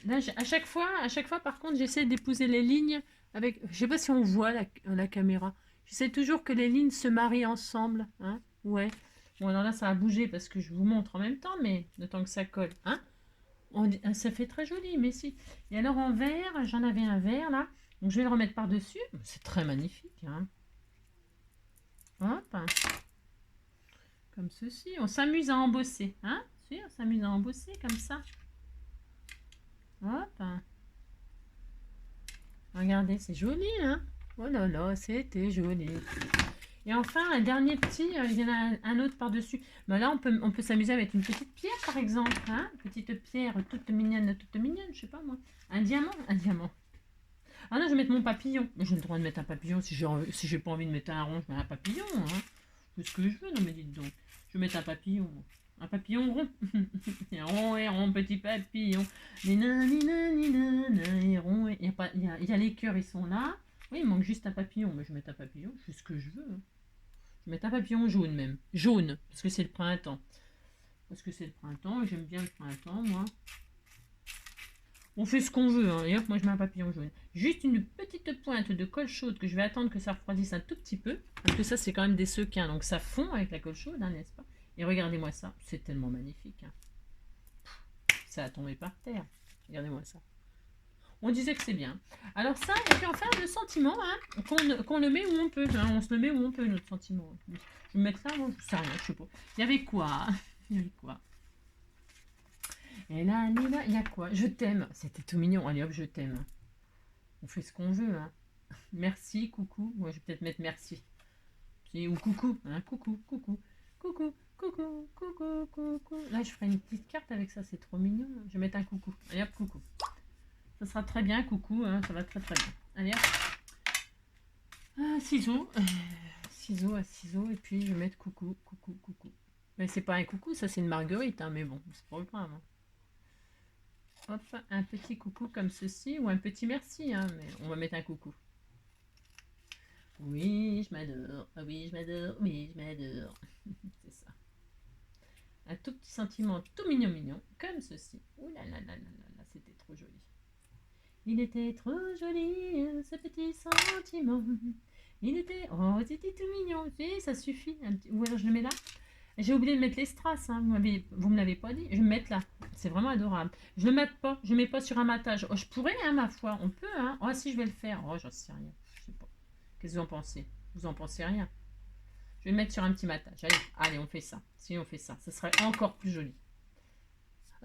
Là, à chaque fois, par contre, j'essaie d'épouser les lignes avec... Je sais pas si on voit la caméra. J'essaie toujours que les lignes se marient ensemble. Hein, ouais. Bon, alors là, ça a bougé parce que je vous montre en même temps, mais le temps que ça colle. Hein, ça fait très joli, mais si. Et alors, en vert, j'en avais un vert, là. Donc, je vais le remettre par-dessus. C'est très magnifique. Hein. Hop. Comme ceci. On s'amuse à embosser. Hein, si, on s'amuse à embosser comme ça. Hop. Regardez, c'est joli, hein. Oh là là, c'était joli. Et enfin, un dernier petit, il y en a un autre par-dessus. Ben là, on peut s'amuser avec une petite pierre, par exemple. Hein, petite pierre toute mignonne, je sais pas moi. Un diamant, un diamant. Ah non, je vais mettre mon papillon. J'ai le droit de mettre un papillon. Si j'ai pas envie de mettre un rond, je mets un papillon. Hein. C'est ce que je veux, non mais dites donc. Je vais mettre un papillon. Un papillon rond. Rond et rond, petit papillon. Et rond. Il y a les cœurs, ils sont là. Oui, il manque juste un papillon. Mais je vais mettre un papillon. Je fais ce que je veux. Hein. Je vais mettre un papillon jaune même. Jaune, parce que c'est le printemps. Parce que c'est le printemps. J'aime bien le printemps, moi. On fait ce qu'on veut. Hein. Et hop, moi je mets un papillon jaune. Juste une petite pointe de colle chaude que je vais attendre que ça refroidisse un tout petit peu. Parce que ça, c'est quand même des sequins. Donc ça fond avec la colle chaude, hein, n'est-ce pas? Et regardez-moi ça, c'est tellement magnifique. Hein. Ça a tombé par terre. Regardez-moi ça. On disait que c'est bien. Alors ça, et puis enfin le sentiment, hein, qu'on le met où on peut. Hein, on se le met où on peut, notre sentiment. Je vais mettre ça, moi, je sais rien, je sais pas. Il y avait quoi? Il y avait quoi? Et là, il y a quoi? Je t'aime. C'était tout mignon. Allez hop, je t'aime. On fait ce qu'on veut. Hein. Merci, coucou. Moi, je vais peut-être mettre merci. Ou coucou. Hein, coucou, coucou. Coucou, coucou, coucou, coucou. Là, je ferai une petite carte avec ça, c'est trop mignon. Je vais mettre un coucou. Allez hop, coucou. Ça sera très bien, coucou, hein, ça va très très bien. Allez hop. Ciseaux. Ciseaux à ciseaux, et puis je vais mettre coucou, coucou, coucou. Mais c'est pas un coucou, ça c'est une marguerite, hein, mais bon, c'est pas grave. Hein. Hop, un petit coucou comme ceci, ou un petit merci, hein, mais on va mettre un coucou. Oui, je m'adore, oui, je m'adore, oui, je m'adore. C'est ça. Un tout petit sentiment tout mignon, comme ceci. Ouh là là là là là, c'était trop joli. Il était trop joli, ce petit sentiment. Il était... Oh, c'était tout mignon. Et ça suffit. Ou alors je le mets là. J'ai oublié de mettre les strass. Hein. Vous me l'avez pas dit. Je vais me mettre là. C'est vraiment adorable. Je ne le mets pas. Je ne mets pas sur un matage. Oh, je pourrais, hein, ma foi. On peut. Hein. Oh, si, je vais le faire. Oh, j'en sais rien. Je sais pas. Qu'est-ce que vous en pensez? Vous en pensez rien? Je vais le mettre sur un petit matage. Allez, on fait ça. Si on fait ça, ça serait encore plus joli.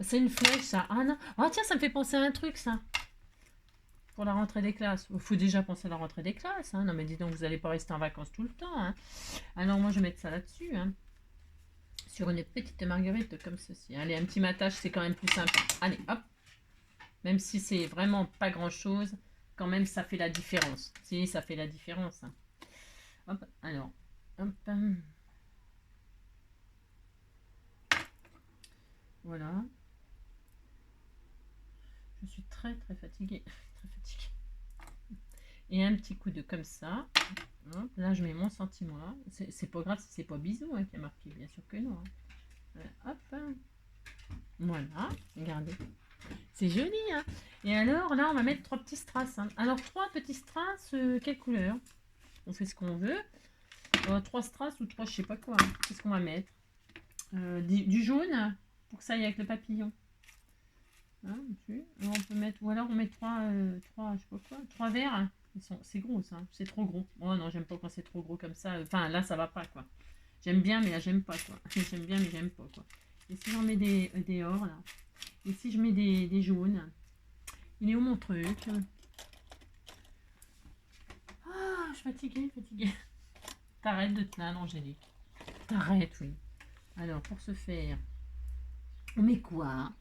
C'est une flèche, ça. Ah non. Oh, tiens, ça me fait penser à un truc, ça. Pour la rentrée des classes. Il faut déjà penser à la rentrée des classes. Hein. Non, mais dis donc, vous n'allez pas rester en vacances tout le temps. Hein. Alors, moi, je vais mettre ça là-dessus. Hein. Sur une petite marguerite comme ceci. Allez, un petit matage, c'est quand même plus sympa. Allez, hop. Même si c'est vraiment pas grand-chose, quand même, ça fait la différence. Si, ça fait la différence. Hein. Hop, alors. Hop. Voilà. Je suis très très fatiguée. Très fatiguée. Et un petit coup de comme ça. Hop, là, je mets mon sentiment là. C'est pas grave si c'est pas bisou hein, qui a marqué. Bien sûr que non. Hein. Voilà, hop. Voilà. Regardez. C'est joli. Hein. Et alors, là, on va mettre 3 petits strass. Hein. Alors, 3 petits strass, quelle couleur? On fait ce qu'on veut. 3 strass ou 3 je sais pas quoi. Hein. Qu'est-ce qu'on va mettre? Du jaune pour que ça aille avec le papillon. Hein, on peut mettre, ou alors on met 3 je sais pas quoi, 3 verres. C'est gros ça, c'est trop gros. Oh non, j'aime pas quand c'est trop gros comme ça. Enfin là, ça va pas quoi. J'aime bien, mais là, j'aime pas quoi. J'aime bien, mais j'aime pas quoi. Et si j'en mets des ors là? Et si je mets des jaunes? Il est où mon truc? Ah, je suis fatiguée, fatiguée. T'arrêtes de te plaindre, Angélique. T'arrêtes, oui. Alors, pour ce faire, on met quoi?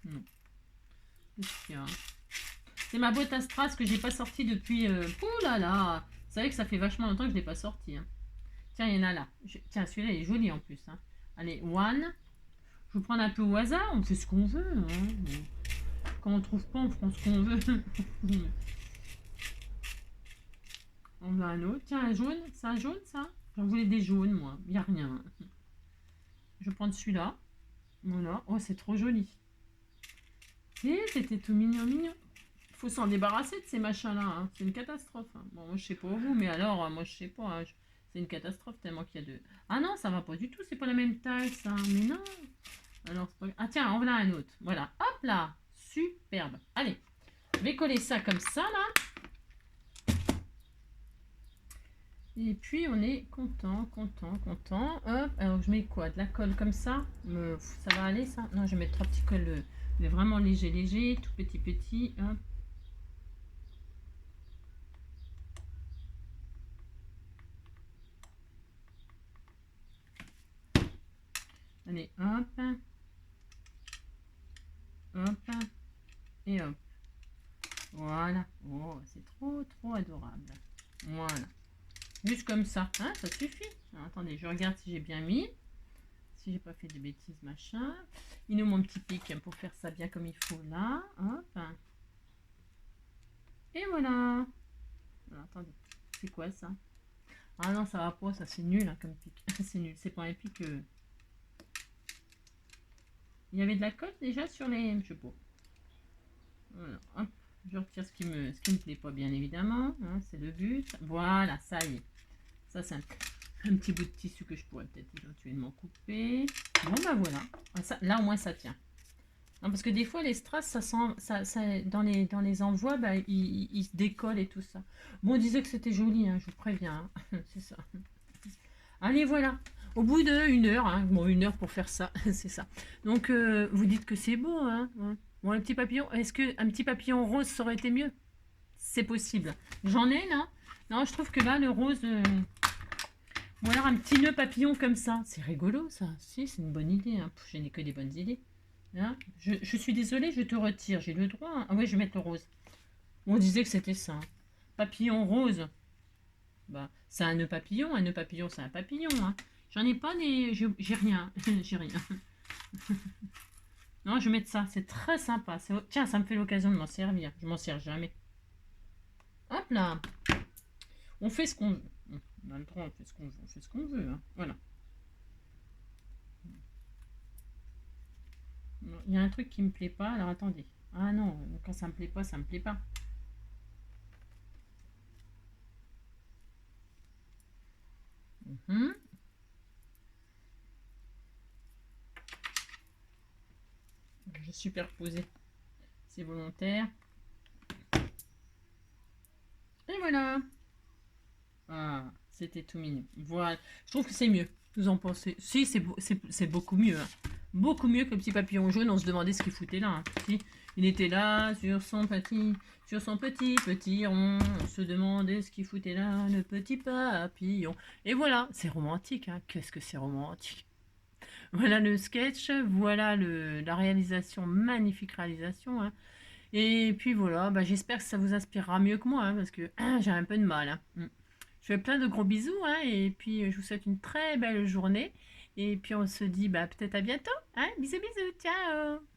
Non. C'est ma boîte à strass que j'ai pas sortie depuis... Oh là là! Vous savez que ça fait vachement longtemps que je l'ai pas sortie. Hein. Tiens, il y en a là. Tiens, celui-là, il est joli en plus. Hein. Allez, one. Je vais prendre un peu au hasard. On fait ce qu'on veut. Hein. Quand on trouve pas, on prend ce qu'on veut. On va un autre. Tiens, un jaune. C'est un jaune, ça? J'en voulais des jaunes, moi. Il n'y a rien. Je vais prendre celui-là. Voilà. Oh, c'est trop joli. Et c'était tout mignon, mignon. Faut s'en débarrasser de ces machins-là. Hein. C'est une catastrophe. Hein. Bon, moi, je sais pas vous, mais alors, moi, je sais pas. Hein. C'est une catastrophe tellement qu'il y a deux. Ah non, ça va pas du tout. C'est pas la même taille, ça. Mais non. Alors, pas... Ah tiens, en voilà un autre. Voilà. Hop là. Superbe. Allez. Je vais coller ça comme ça, là. Et puis, on est content, content, content. Hop. Alors, je mets quoi? De la colle comme ça. Ça va aller, ça? Non, je vais mettre 3 petits colles. Mais vraiment léger, léger. Tout petit, petit. Hop. Allez, hop. Hop. Et hop. Voilà. Oh, c'est trop, trop adorable. Voilà. Juste comme ça. Hein, ça suffit. Alors, attendez, je regarde si j'ai bien mis. Si j'ai pas fait de bêtises, machin. Il nous mon petit pic pour faire ça bien comme il faut là. Hop. Et voilà. Alors, attendez. C'est quoi ça? Ah non, ça va pas. Ça, c'est nul hein, comme pic. C'est nul. C'est pas un pic... Il y avait de la colle déjà sur les... Je sais pas. Voilà, hop, je retire ce qui me plaît pas bien évidemment, hein, c'est le but. Voilà, ça y est. Ça c'est un petit bout de tissu que je pourrais peut-être éventuellement couper. Bon bah voilà, ça, là au moins ça tient. Non, parce que des fois les strass, ça sent, dans les envois, bah, ils se décollent et tout ça. Bon, on disait que c'était joli, hein, je vous préviens, hein. C'est ça. Allez voilà. Au bout de 1 heure, hein, bon 1 heure pour faire ça, c'est ça. Donc vous dites que c'est beau, hein. Bon, un petit papillon, est-ce qu'un petit papillon rose ça aurait été mieux? C'est possible. J'en ai là. Non, je trouve que là, le rose... Ou alors un petit nœud papillon comme ça. C'est rigolo ça. Si, c'est une bonne idée. Hein. Je n'ai que des bonnes idées. Hein, je suis désolée, je te retire. J'ai le droit. Hein. Ah oui, je vais mettre le rose. On disait que c'était ça. Hein. Papillon rose. Bah, c'est un nœud papillon. Un nœud papillon, c'est un papillon. Hein. J'en ai pas des... J'ai rien. J'ai rien. Non, je vais mettre ça. C'est très sympa. Tiens, ça me fait l'occasion de m'en servir. Je m'en sers jamais. Hop là. On fait ce qu'on veut. On a le droit, on fait ce qu'on veut. On fait ce qu'on veut. Hein. Voilà. Il y a un truc qui me plaît pas. Alors attendez. Ah non, quand ça me plaît pas, ça me plaît pas. Je superposé. C'est volontaire. Et voilà. Ah, c'était tout mignon. Voilà. Je trouve que c'est mieux. Vous en pensez? Si, c'est beaucoup mieux. Hein. Beaucoup mieux que le petit papillon jaune. On se demandait ce qu'il foutait là. Hein. Si, il était là sur son petit rond. On se demandait ce qu'il foutait là, le petit papillon. Et voilà, c'est romantique. Hein. Qu'est-ce que c'est romantique? Voilà le sketch. Voilà la réalisation, magnifique réalisation. Hein. Et puis voilà, bah, j'espère que ça vous inspirera mieux que moi. Hein, parce que j'ai un peu de mal. Hein. Je fais plein de gros bisous hein, et puis je vous souhaite une très belle journée Et puis on se dit bah peut-être à bientôt. Hein, bisous bisous, ciao.